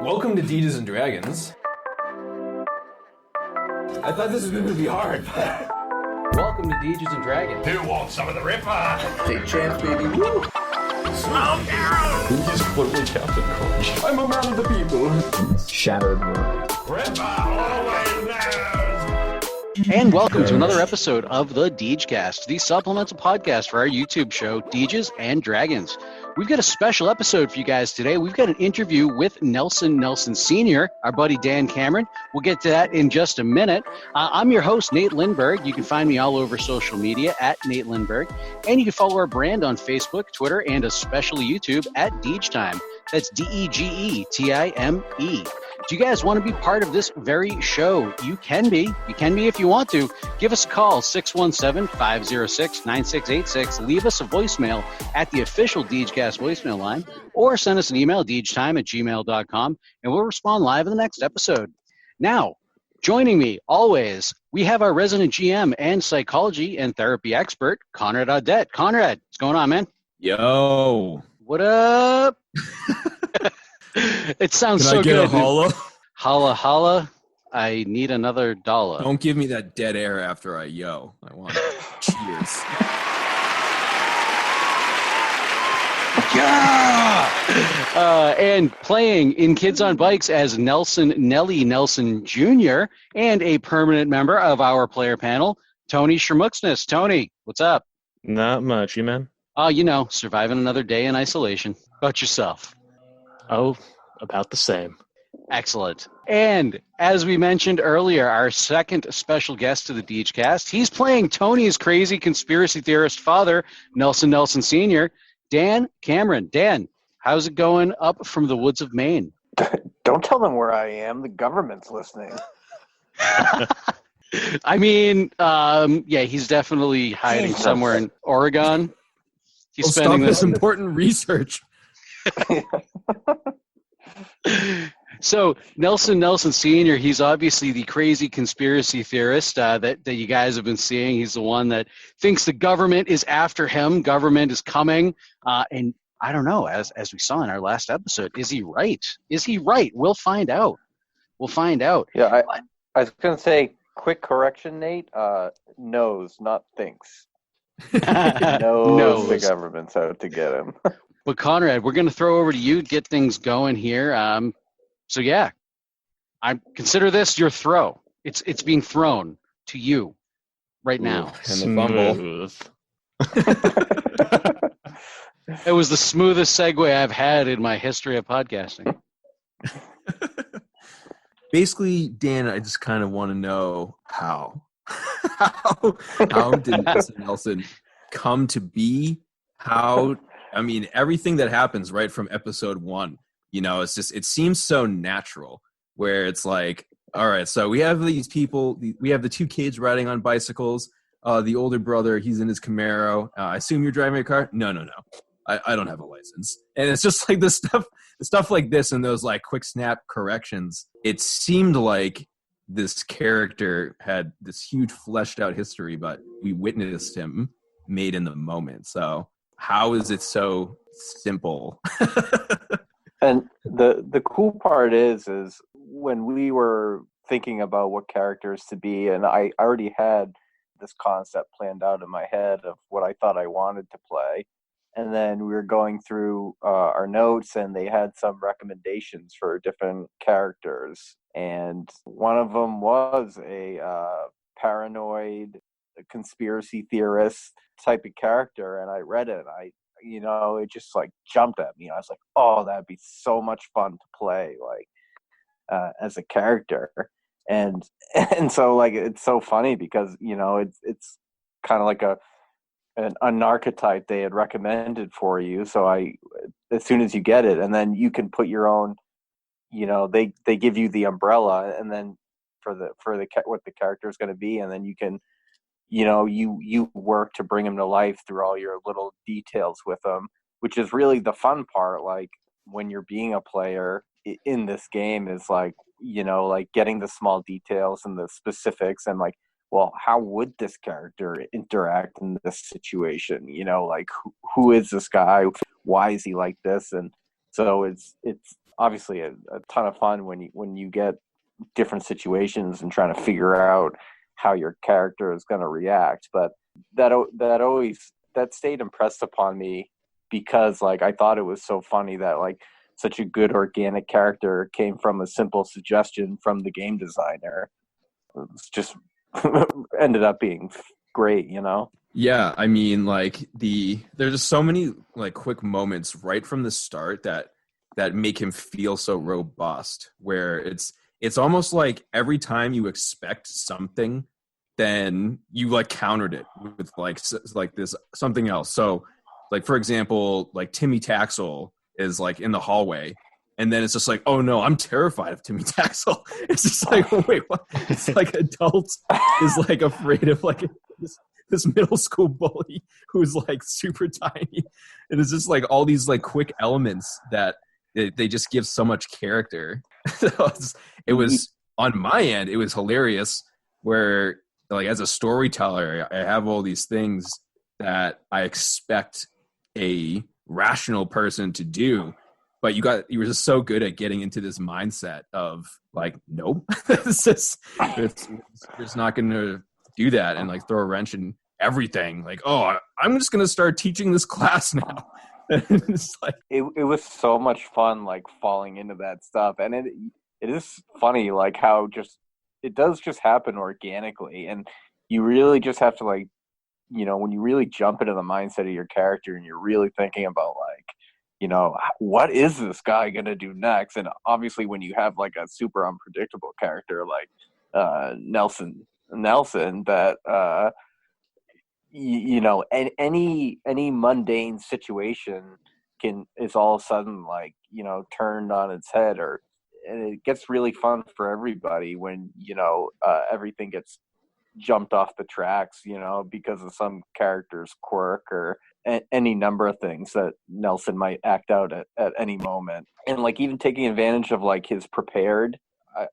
Welcome to Deges and Dragons. I thought this was going to be hard, but... Welcome to Deges and Dragons. Who wants some of the Ripper? Take chance, baby. Woo! Slow down! He's literally Captain Crunch. I'm a man of the people. Shattered world. Ripper always knows! And welcome to another episode of the Degecast, the supplemental podcast for our YouTube show, Deges and Dragons. We've got a special episode for you guys today. We've got an interview with Nelson Sr., our buddy Dan Cameron. We'll get to that in just a minute. I'm your host, Nate Lindberg. You can find me all over social media at Nate Lindberg. And you can follow our brand on Facebook, Twitter, and especially YouTube at Degetime. That's Degetime. Do you guys want to be part of this very show? You can be. You can be if you want to. Give us a call, 617-506-9686. Leave us a voicemail at the official Degecast voicemail line, or send us an email, degetime@gmail.com, and we'll respond live in the next episode. Now, joining me always, we have our resident GM and psychology and therapy expert, Conrad and Tony. Conrad, what's going on, man? Yo. What up? It sounds Can so I get good. a holla? Holla, holla. I need another dollar. Don't give me that dead air after I yo. I want cheers. Yeah! And playing in Kids on Bikes as Nelly Nelson Jr. and a permanent member of our player panel, Tony Shermuxness. Tony, what's up? Not much, you man? Surviving another day in isolation. How about yourself? Oh, about the same. Excellent. And as we mentioned earlier, our second special guest to the Degecast, he's playing Tony's crazy conspiracy theorist father, Nelson Sr., Dan Cameron. Dan, how's it going up from the woods of Maine? Don't tell them where I am. The government's listening. I mean, he's definitely hiding somewhere in Oregon. He's spending this important research. So Nelson Sr., he's obviously the crazy conspiracy theorist that you guys have been seeing. He's the one that thinks the government is after him. Government is coming. And I don't know, as we saw in our last episode, is he right? Is he right? We'll find out. Yeah, I was going to say, quick correction, Nate. Knows, not thinks. knows the government's out to get him. But Conrad, we're going to throw over to you to get things going here. So yeah, I consider this your throw. It's being thrown to you right now. And the fumble. It was the smoothest segue I've had in my history of podcasting. Basically, Dan, I just kind of want to know how. How did Nelson come to be? I mean, everything that happens right from episode 1, it's just, it seems so natural where it's like, all right, so we have these people, we have the two kids riding on bicycles. The older brother, he's in his Camaro. I assume you're driving a car? No. I don't have a license. And it's just like the stuff like this and those like quick snap corrections. It seemed like this character had this huge fleshed out history, but we witnessed him made in the moment. So how is it so simple? And the cool part is when we were thinking about what characters to be, and I already had this concept planned out in my head of what I thought I wanted to play. And then we were going through our notes, and they had some recommendations for different characters. And one of them was a paranoid conspiracy theorist type of character. And I read it, and it just like jumped at me. I was like, oh, that'd be so much fun to play, like as a character. And so like it's so funny because it's kind of like an archetype they had recommended for you. So as soon as you get it, and then you can put your own, they give you the umbrella, and then for what the character is going to be, and then you can, you work to bring him to life through all your little details with them, which is really the fun part. Like when you're being a player in this game is like, like getting the small details and the specifics, and like, well, how would this character interact in this situation? Like who is this guy? Why is he like this? And so it's obviously a ton of fun when you get different situations and trying to figure out how your character is going to react. But that stayed impressed upon me because like I thought it was so funny that like such a good organic character came from a simple suggestion from the game designer. It's just ended up being great, you know? Yeah, I mean, like there's just so many like quick moments right from the start that make him feel so robust. Where it's almost like every time you expect something, then you like countered it with like this something else. So, like for example, like Timmy Taxel is like in the hallway. And then it's just like, oh no, I'm terrified of Timmy Taxel. It's just like, wait, what? It's like adults is like afraid of like this middle school bully who's like super tiny. And it's just like all these like quick elements that they just give so much character. So it was on my end, it was hilarious where like as a storyteller, I have all these things that I expect a rational person to do. But you were just so good at getting into this mindset of like, nope, it's just not going to do that and like throw a wrench in everything. Like, oh, I'm just going to start teaching this class now. It's like it was so much fun, like falling into that stuff, and it is funny, like how it does just happen organically, and you really just have to like, you know, when you really jump into the mindset of your character and you're really thinking about like, you know, what is this guy going to do next? And obviously when you have like a super unpredictable character like Nelson that, you know, any mundane situation is all of a sudden like, you know, turned on its head, and it gets really fun for everybody when, you know, everything gets jumped off the tracks, you know, because of some character's quirk or any number of things that Nelson might act out at any moment. And like even taking advantage of like his prepared,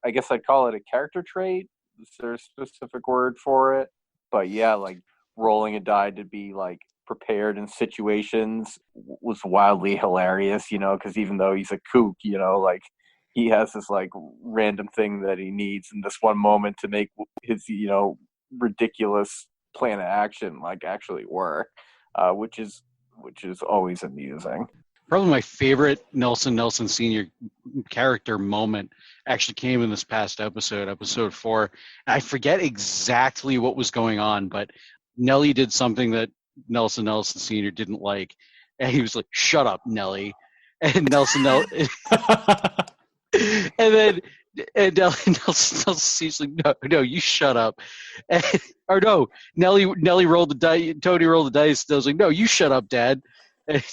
I guess I'd call it a character trait. Is there a specific word for it? But yeah, like rolling a die to be like prepared in situations was wildly hilarious, you know, because even though he's a kook, you know, like he has this like random thing that he needs in this one moment to make his, you know, ridiculous plan of action like actually work, which is always amusing. Probably my favorite Nelson Sr. character moment actually came in this past episode 4. I forget exactly what was going on, but Nelly did something that Nelson Sr. didn't like, and he was like, "Shut up, Nelly," and Nelson and Nelson C's like, no, you shut up. Or no, Nelly rolled the dice, Tony rolled the dice. I was like, no, you shut up, Dad. And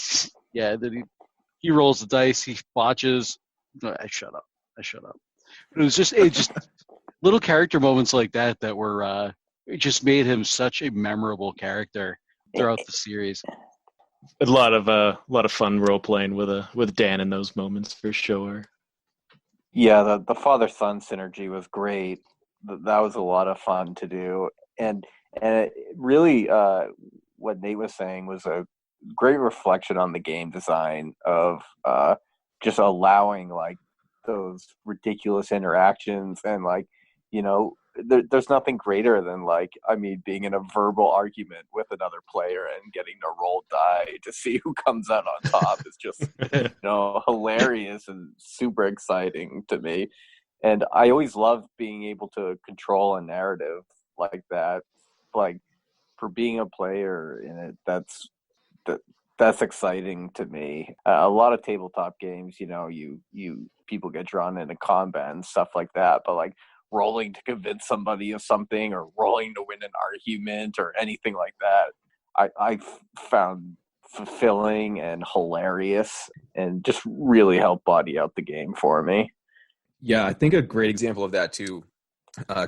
yeah, then he rolls the dice, he botches. No, I shut up. It was just little character moments like that were it just made him such a memorable character throughout the series. A lot of fun role playing with Dan in those moments for sure. Yeah, the father-son synergy was great. That was a lot of fun to do. And it really, what Nate was saying was a great reflection on the game design of just allowing, like, those ridiculous interactions. And, like, you know, there's nothing greater than, like, I mean, being in a verbal argument with another player and getting to roll die to see who comes out on top is just, you know, hilarious and super exciting to me. And I always love being able to control a narrative like that. Like, for being a player in it, that's exciting to me. A lot of tabletop games, you know, you people get drawn into combat and stuff like that, but like rolling to convince somebody of something or rolling to win an argument or anything like that, I found fulfilling and hilarious and just really helped body out the game for me. Yeah, I think a great example of that too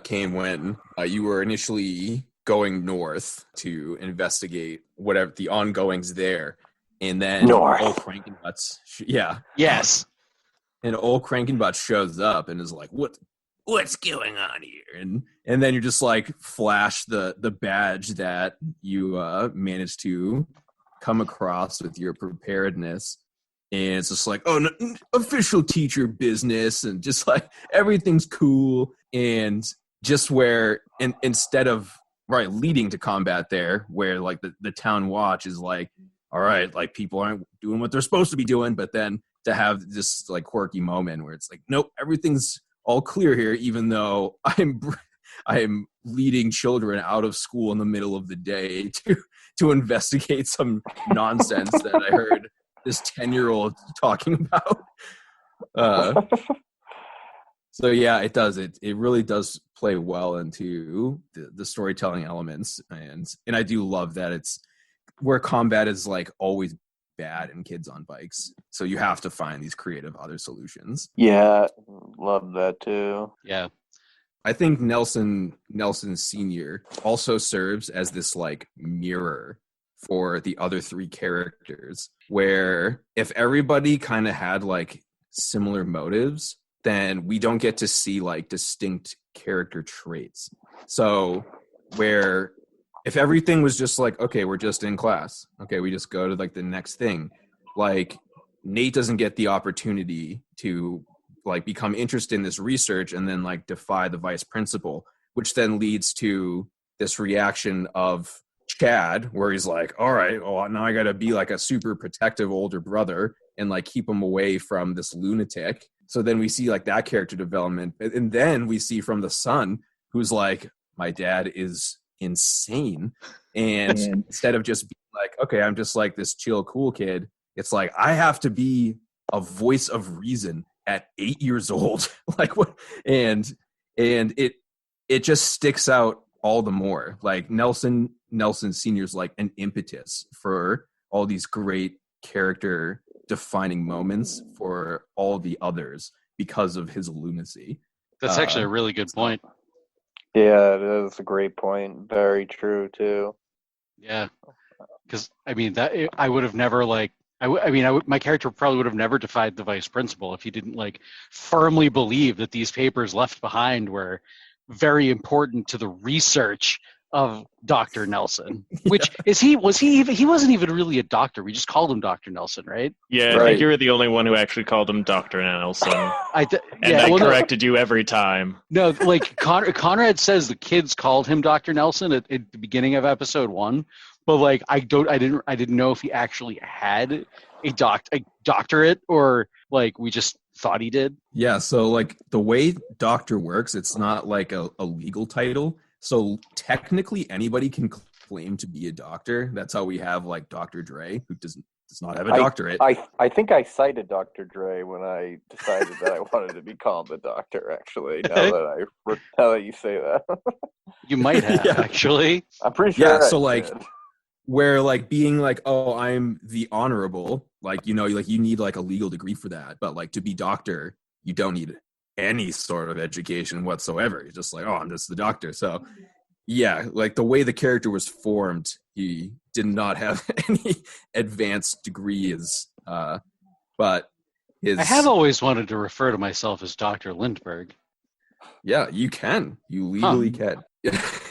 came when you were initially going north to investigate whatever the ongoings there, and then North. old Crankenbutts, Yes. and old Crankenbutts shows up and is like, what's going on here? And then you just like flash the badge that you managed to come across with your preparedness, and it's just like, oh, official teacher business, and just like everything's cool, and just where instead of leading to combat there, where like the town watch is like, all right, like people aren't doing what they're supposed to be doing, but then to have this like quirky moment where it's like, nope, everything's all clear here, even though I'm leading children out of school in the middle of the day to investigate some nonsense that I heard this 10-year-old talking about. So yeah, it does. It really does play well into the storytelling elements, and I do love that it's where combat is like always bad in Kids on Bikes. So you have to find these creative other solutions. Yeah, love that too. Yeah. I think Nelson Sr. also serves as this like mirror for the other three characters, where if everybody kind of had like similar motives, then we don't get to see like distinct character traits. So where if everything was just like, okay, we're just in class, okay, we just go to like the next thing, like Nate doesn't get the opportunity to like become interested in this research and then like defy the vice principal, which then leads to this reaction of Chad, where he's like, all right, well, now I got to be like a super protective older brother and like keep him away from this lunatic. So then we see like that character development. And then we see from the son, who's like, my dad is insane. And instead of just being like, okay, I'm just like this chill, cool kid, it's like, I have to be a voice of reason at 8 years old. Like what? And it just sticks out all the more. Like Nelson Sr.'s like an impetus for all these great character defining moments for all the others because of his lunacy. That's actually a really good point. Yeah, it is a great point. Very true too. Yeah, because I mean that I would have never like. My character probably would have never defied the vice principal if he didn't like firmly believe that these papers left behind were very important to the research of Dr. Nelson. Which he wasn't even really a doctor. We just called him Dr. Nelson, right? Yeah, Right. I think you were the only one who actually called him Dr. Nelson. I corrected you every time. No, like Conrad says the kids called him Dr. Nelson at the beginning of episode 1, but like I didn't know if he actually had a doctorate or like we just thought he did. Yeah, so like the way doctor works, it's not like a legal title. So technically anybody can claim to be a doctor. That's how we have like Dr. Dre, who does not have a doctorate. I think I cited Dr. Dre when I decided that I wanted to be called the doctor, actually, now that you say that. You might have, actually. I'm pretty sure. Yeah, I so like did. where like being like, oh, I'm the honorable, like, you know, like you need like a legal degree for that. But like to be doctor, you don't need any sort of education whatsoever. You're just like, oh, I'm just the doctor. So yeah, like the way the character was formed, he did not have any advanced degrees. But his... I have always wanted to refer to myself as Dr. Lindbergh. Yeah, you can. You legally can.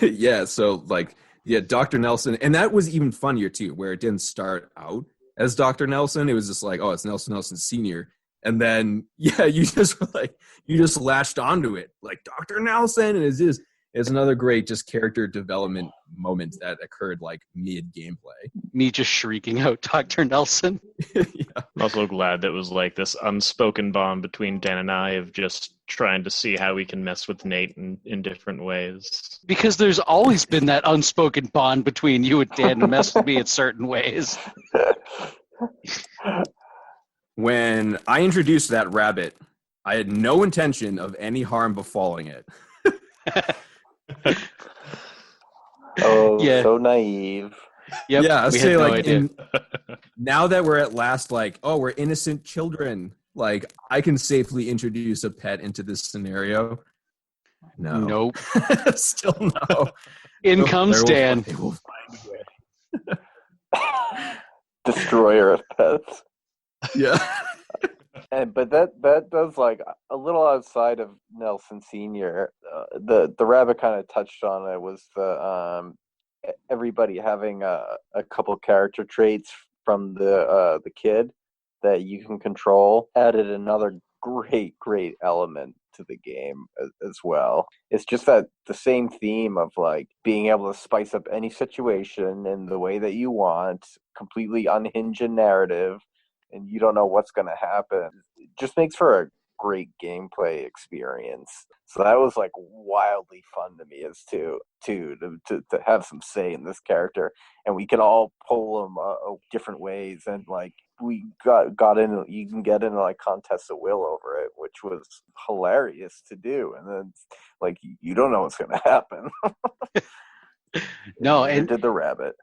Yeah, so like, yeah, Dr. Nelson. And that was even funnier too, where it didn't start out as Dr. Nelson. It was just like, oh, it's Nelson Sr. And then, yeah, you just latched onto it. Like, Dr. Nelson, and it's another great just character development moment that occurred like mid-gameplay. Me just shrieking out Dr. Nelson. Yeah. I'm also glad that was like this unspoken bond between Dan and I of just trying to see how we can mess with Nate in different ways. Because there's always been that unspoken bond between you and Dan to mess with me in certain ways. When I introduced that rabbit, I had no intention of any harm befalling it. Oh, Yeah. so naive. Yep, Yeah, I we say had no like idea. now that we're at last like, oh, we're innocent children. Like I can safely introduce a pet into this scenario. No. Nope. Still no. In comes Dan. They will find a way. Destroyer of pets. Yeah. But that does like a little outside of Nelson Sr. The rabbit kind of touched on it was the everybody having a couple character traits from the kid that you can control added another great element to the game as well. It's just that the same theme of like being able to spice up any situation in the way that you want, completely unhinge a narrative, and you don't know what's going to happen. It just makes for a great gameplay experience. So that was like wildly fun to me as to have some say in this character, and we could all pull him different ways, and like we got in. You can get into like contests of will over it, which was hilarious to do. And then like you don't know what's going to happen. No, and and did the rabbit.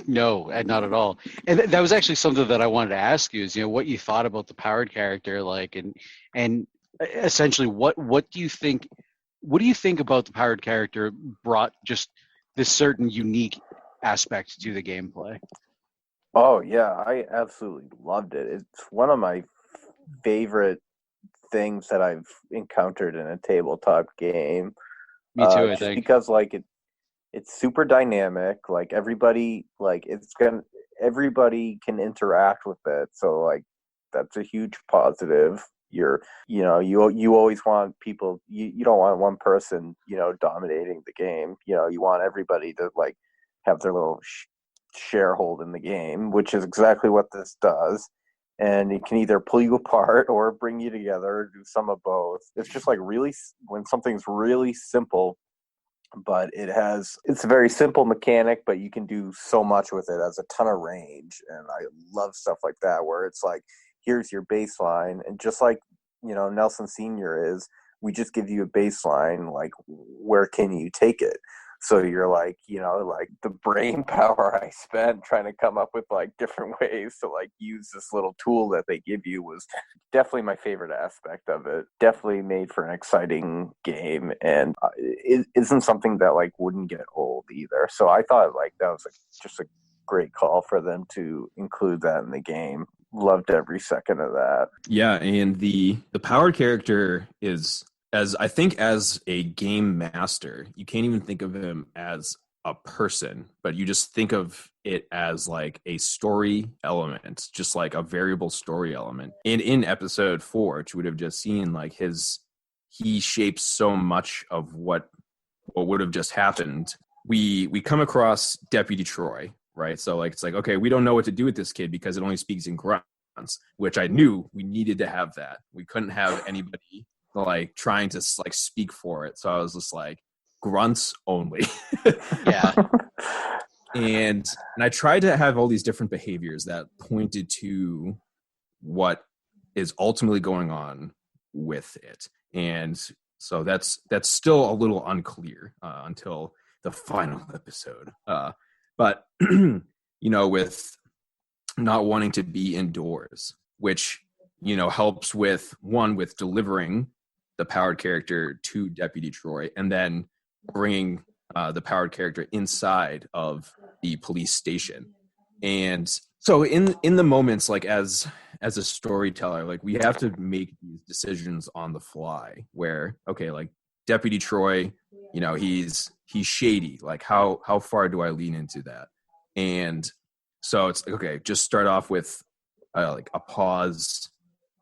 No, not at all. And that was actually something that I wanted to ask you is, what you thought about the powered character, like, and essentially what do you think about the powered character brought just this certain unique aspect to the gameplay? Oh yeah, I absolutely loved it. It's one of my favorite things that I've encountered in a tabletop game. Me too, I just think. Because like it's super dynamic. Like everybody can interact with it. So like that's a huge positive. You always want people. You don't want one person dominating the game. You want everybody to like have their little sharehold in the game, which is exactly what this does. And it can either pull you apart or bring you together, or do some of both. It's just like really when something's really simple, but it's a very simple mechanic, but you can do so much with it. It has a ton of range, and I love stuff like that where it's like, here's your baseline, and just like Nelson Senior we just give you a baseline, like where can you take it? So you're like, like the brain power I spent trying to come up with like different ways to like use this little tool that they give you was definitely my favorite aspect of it. Definitely made for an exciting game, and it isn't something that like wouldn't get old either. So I thought like that was just a great call for them to include that in the game. Loved every second of that. Yeah, and the powered character is, as a game master, you can't even think of him as a person, but you just think of it as like a story element, just like a variable story element. And in episode 4, which you would have just seen, like he shapes so much of what would have just happened. We come across Deputy Troy, right? So like it's like, okay, we don't know what to do with this kid because it only speaks in grunts, which I knew we needed to have that. We couldn't have anybody like trying to like speak for it. So I was just like, grunts only. Yeah. And I tried to have all these different behaviors that pointed to what is ultimately going on with it. And so that's still a little unclear until the final episode. But with not wanting to be indoors, which helps with delivering the powered character to Deputy Troy, and then bringing the powered character inside of the police station. And so in the moments, like as a storyteller, like we have to make these decisions on the fly where, okay, like Deputy Troy, he's shady. Like how far do I lean into that? And so it's like, okay, just start off with like a pause.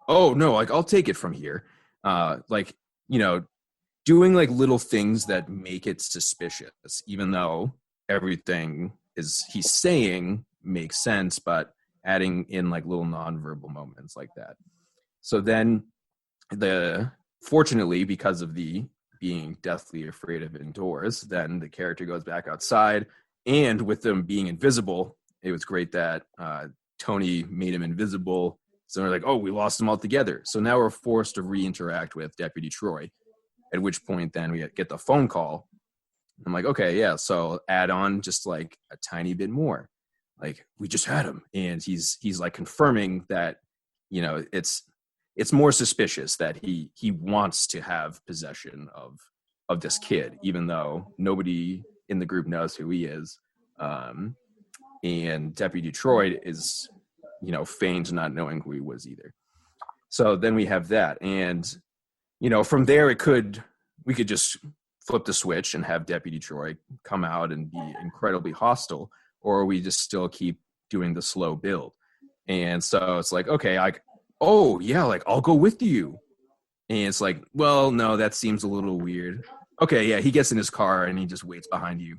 Oh no, like I'll take it from here. Doing like little things that make it suspicious, even though everything he's saying makes sense, but adding in like little nonverbal moments like that. So then fortunately, because of the being deathly afraid of indoors, then the character goes back outside, and with them being invisible, it was great that Tony made him invisible. So we're like, oh, we lost them all together. So now we're forced to re-interact with Deputy Troy, at which point then we get the phone call. I'm like, okay, yeah, so add on just like a tiny bit more. Like, we just had him. And he's like confirming that, it's more suspicious that he wants to have possession of this kid, even though nobody in the group knows who he is. And Deputy Troy is, feigned not knowing who he was either. So then we have that. And, from there we could just flip the switch and have Deputy Troy come out and be incredibly hostile, or we just still keep doing the slow build. And so it's like, okay, oh yeah, like I'll go with you. And it's like, well, no, that seems a little weird. Okay, yeah, he gets in his car and he just waits behind you.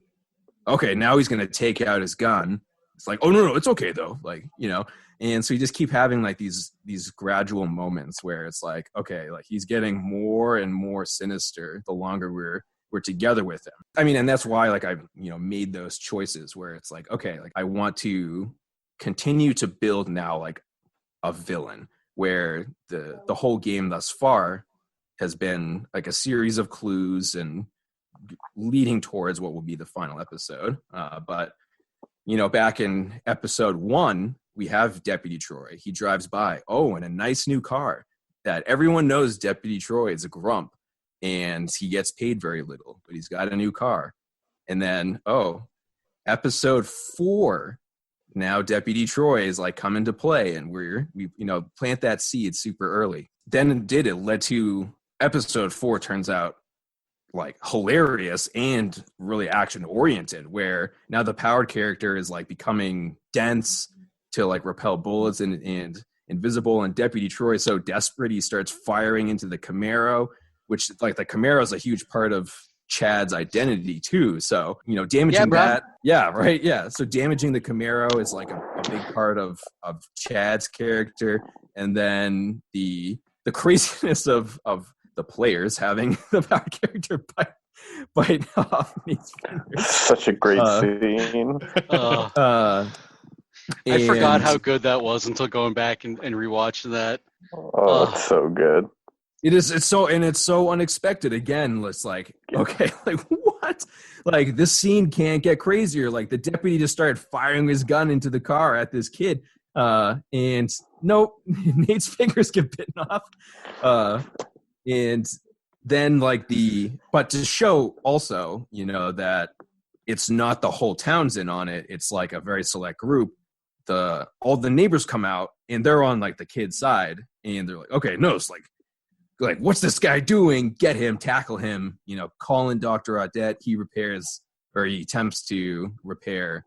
Okay, now he's going to take out his gun. It's like, oh, no, it's okay, though. Like, and so you just keep having, like, these gradual moments where it's like, okay, like, he's getting more and more sinister the longer we're together with him. I mean, and that's why, like, I've, made those choices where it's like, okay, like, I want to continue to build now, like, a villain where the whole game thus far has been like a series of clues and leading towards what will be the final episode. But, back in episode 1, we have Deputy Troy. He drives by, in a nice new car that everyone knows Deputy Troy is a grump and he gets paid very little, but he's got a new car. And then, episode 4, now Deputy Troy is like come into play, and we plant that seed super early. Then it led to episode 4 turns out like hilarious and really action oriented, where now the powered character is like becoming dense to like repel bullets and invisible, and Deputy Troy is so desperate he starts firing into the Camaro, which like the Camaro is a huge part of Chad's identity too. So, damaging that. Yeah, right. Yeah. So damaging the Camaro is like a big part of Chad's character. And then the craziness of the players having the power character bite off these fingers. Such a great scene. I forgot how good that was until going back and rewatching that. It's so good. It is. It's so unexpected. Again, it's like, okay, like what? Like this scene can't get crazier. Like the deputy just started firing his gun into the car at this kid, and nope, Nate's fingers get bitten off. And then but to show also, that it's not the whole town's in on it. It's like a very select group. All the neighbors come out and they're on like the kid's side, and they're like, okay, no, it's like what's this guy doing? Get him, tackle him, call in Dr. Audette. He attempts to repair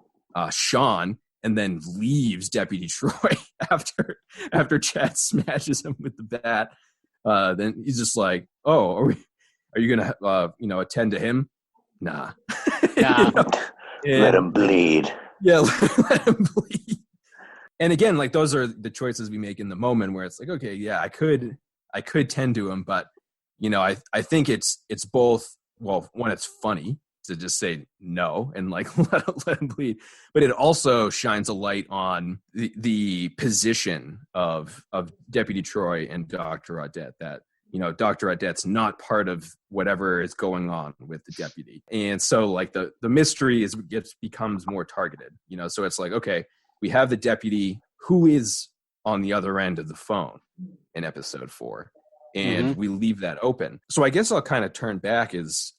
Sean, and then leaves Deputy Troy after Chad smashes him with the bat. Then he's just like, oh, are you gonna attend to him? Nah. Let him bleed. Yeah, let him bleed. And again, like those are the choices we make in the moment where it's like, okay, yeah, I could tend to him, but I think it's both. Well, one, it's funny to just say no and like let him bleed, but it also shines a light on the position of Deputy Troy and Dr. Audette, that Dr. Audette's not part of whatever is going on with the deputy, and so like the mystery becomes more targeted. So it's like, okay, we have the deputy who is on the other end of the phone in episode 4, and we leave that open. So I guess I'll kind of turn back as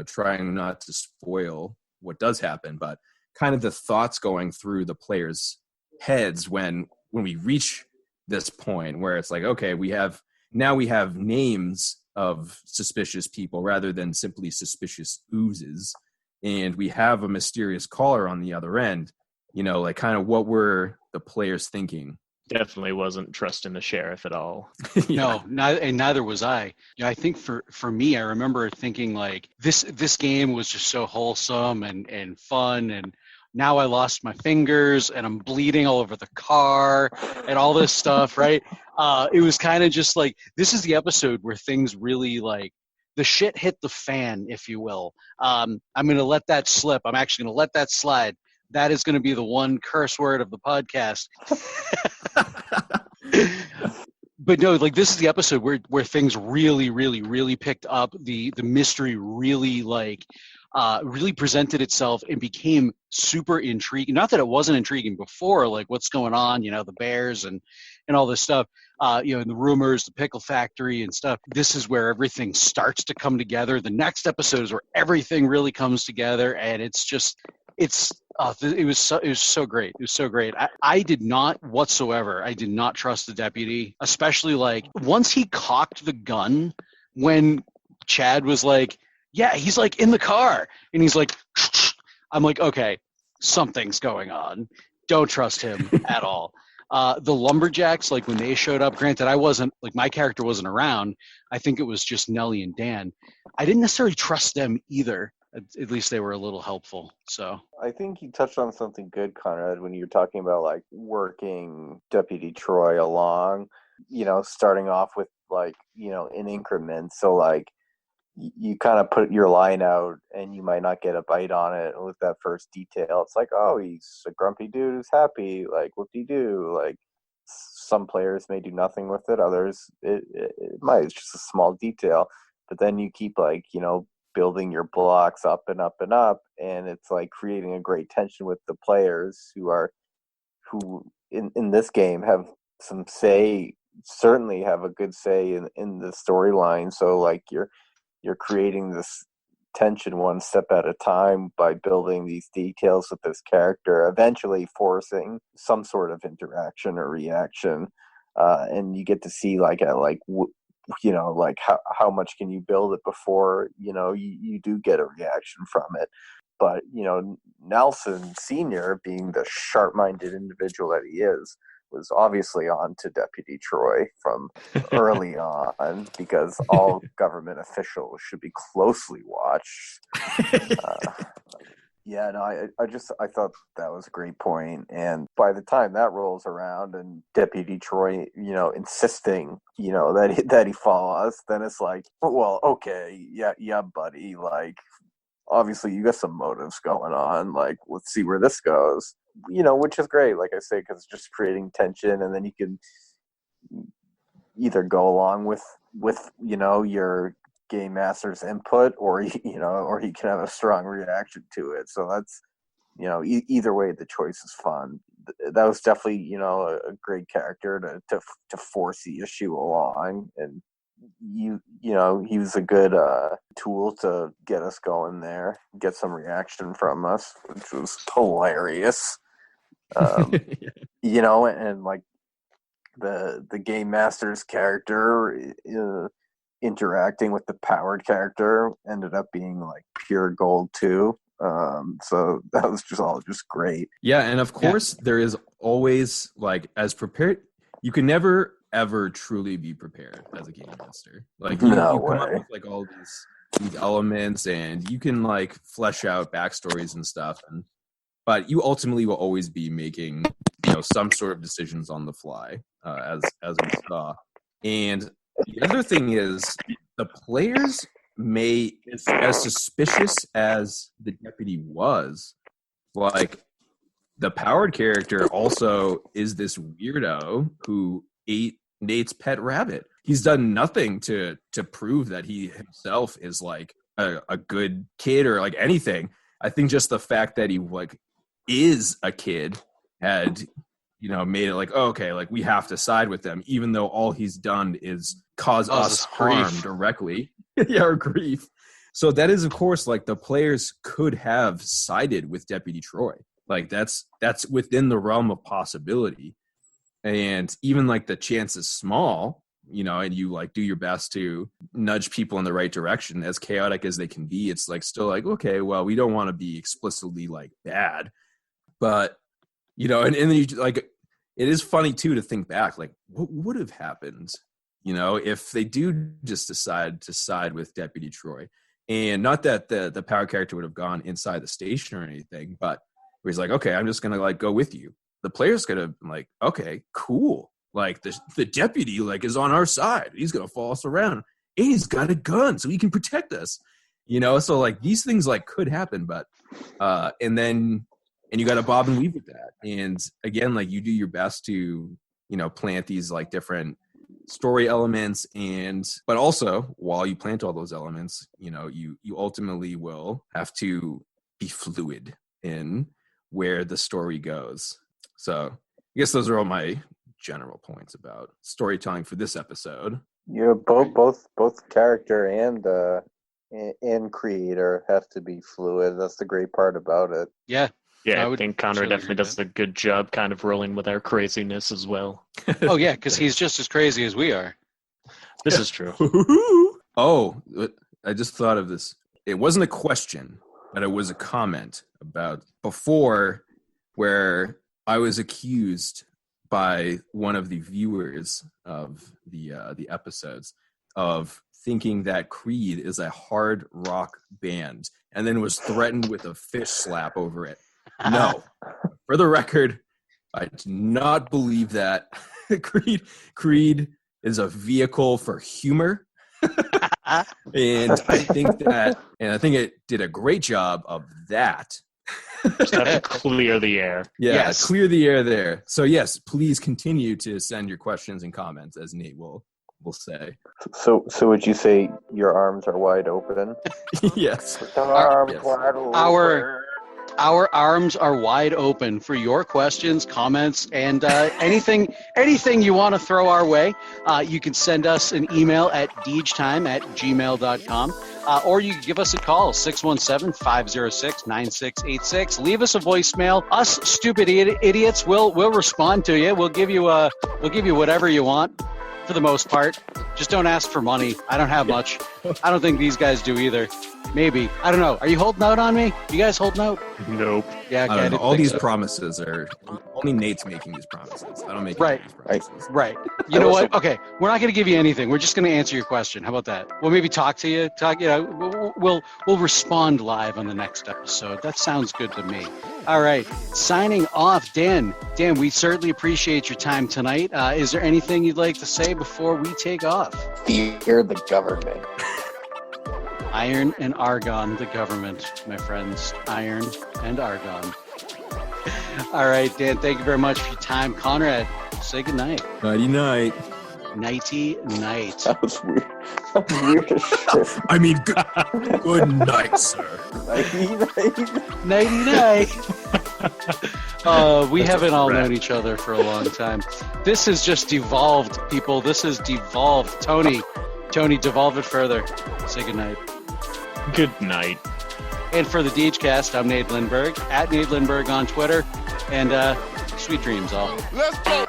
trying not to spoil what does happen, but kind of the thoughts going through the players' heads when we reach this point where it's like, okay, we have names of suspicious people rather than simply suspicious oozes, and we have a mysterious caller on the other end. Like kind of what were the players thinking? Definitely wasn't trusting the sheriff at all. No, neither was I. I think for me, I remember thinking like this game was just so wholesome and fun, and now I lost my fingers and I'm bleeding all over the car and all this stuff, right? It was kind of just like, this is the episode where things really like the shit hit the fan, if you will. I'm going to let that slip. I'm actually going to let that slide. That is going to be the one curse word of the podcast. But no, like this is the episode where things really, really, really picked up. The mystery really really presented itself and became super intriguing. Not that it wasn't intriguing before, like what's going on, the bears and all this stuff, and the rumors, the pickle factory and stuff. This is where everything starts to come together. The next episode is where everything really comes together, and it was so great. It was so great. I did not trust the deputy, especially like once he cocked the gun when Chad was like, yeah, he's like in the car and he's like, I'm like, okay, something's going on. Don't trust him at all. The lumberjacks, like when they showed up, granted, I wasn't, like my character wasn't around. I think it was just Nellie and Dan. I didn't necessarily trust them either. At least they were a little helpful. So I think you touched on something good, Conrad, when you're talking about like working Deputy Troy along, starting off with like, in increments. So like you kind of put your line out and you might not get a bite on it with that first detail. It's like, oh, he's a grumpy dude who's happy. Like, whoop-de-doo. Like, some players may do nothing with it. Others, it might. It's just a small detail. But then you keep like, building your blocks up and up and up. And it's like creating a great tension with the players who in this game have some say, certainly have a good say in the storyline. So like you're creating this tension one step at a time by building these details with this character, eventually forcing some sort of interaction or reaction. And you get to see like how much can you build it before, you do get a reaction from it. But, Nelson Sr., being the sharp-minded individual that he is, was obviously on to Deputy Troy from early on, because all government officials should be closely watched. I thought that was a great point. And by the time that rolls around and Deputy Troy, insisting, that he follow us, then it's like, well, okay, yeah, buddy, like, obviously you got some motives going on. Like, let's see where this goes. Which is great, like I say, because it's just creating tension, and then you can either go along with your game master's input, or he can have a strong reaction to it. So that's either way, the choice is fun. That was definitely a great character to force the issue along, and he was a good tool to get us going there, get some reaction from us, which was hilarious. And like the game master's character interacting with the powered character ended up being like pure gold too. So that was just great. Yeah, and of course there is always like, as prepared, you can never ever truly be prepared as a game master. Like you come up with like all these elements, and you can like flesh out backstories and stuff, but you ultimately will always be making some sort of decisions on the fly, as we saw. And the other thing is, the players may, as suspicious as the deputy was, like the powered character also is this weirdo who ate Nate's pet rabbit. He's done nothing to prove that he himself is like a good kid or like anything. I think just the fact that he like is a kid had made it like, oh, okay, like we have to side with them, even though all he's done is cause us harm directly. Or grief. So that is, of course, like the players could have sided with Deputy Troy. Like that's within the realm of possibility. And even like the chance is small, and you like do your best to nudge people in the right direction, as chaotic as they can be. It's like still like, okay, well, we don't want to be explicitly like bad, but and then you like, it is funny too to think back, like what would have happened, if they do just decide to side with Deputy Troy. And not that the power character would have gone inside the station or anything, but where he's like, okay, I'm just gonna like go with you. The players could have like, okay, cool. Like the deputy like is on our side. He's gonna follow us around, and he's got a gun, so he can protect us. So like these things like could happen, but and you got to bob and weave with that. And again, like you do your best to plant these like different story elements, but also while you plant all those elements, you ultimately will have to be fluid in where the story goes. So I guess those are all my general points about storytelling for this episode. Both character and creator have to be fluid. That's the great part about it. Yeah, I think Conrad definitely does a good job kind of rolling with our craziness as well. Oh, yeah, because he's just as crazy as we are. This is true. Oh, I just thought of this. It wasn't a question, but it was a comment about before, where I was accused by one of the viewers of the episodes of thinking that Creed is a hard rock band, and then was threatened with a fish slap over it. No, for the record, I do not believe that. Creed is a vehicle for humor. And I think it did a great job of that. Just have to clear the air. Yeah, Yes. clear the air there. So yes, please continue to send your questions and comments, as Nate will say. So would you say your arms are wide open? Yes. Arms yes. wide open. Our arms are wide open for your questions, comments, and anything you want to throw our way. You can send us an email at degetime@gmail.com, or you can give us a call, 617-506-9686. Leave us a voicemail. Us stupid idiots will respond to you. We'll give you whatever you want. For the most part, just don't ask for money. I don't have much. I don't think these guys do either. Maybe. I don't know. Are you holding out on me? You guys holding out? Nope. Yeah, okay, I I don't know. didn't All think these so. promises are only Nate's making these promises. I don't make Right. any of these promises. Right. You know what? Okay, we're not going to give you anything. We're just going to answer your question. How about that? We'll maybe talk to you. We'll respond live on the next episode. That sounds good to me. All right. Signing off, Dan. Dan, we certainly appreciate your time tonight. Is there anything you'd like to say before we take off? Fear the government. Iron and argon, the government, my friends. Iron and argon. All right, Dan, thank you very much for your time. Conrad, say goodnight. Nighty night. Nighty night. That was weird. That was weird as shit. I mean, good night, sir. Nighty night. We That's haven't a all wrap. known each other for a long time. This has just devolved, people. This has devolved. Tony, devolve it further. Say goodnight. Good night. And for the Degecast, I'm Nate Lindberg, at Nate Lindberg on Twitter. And sweet dreams, all. Let's go.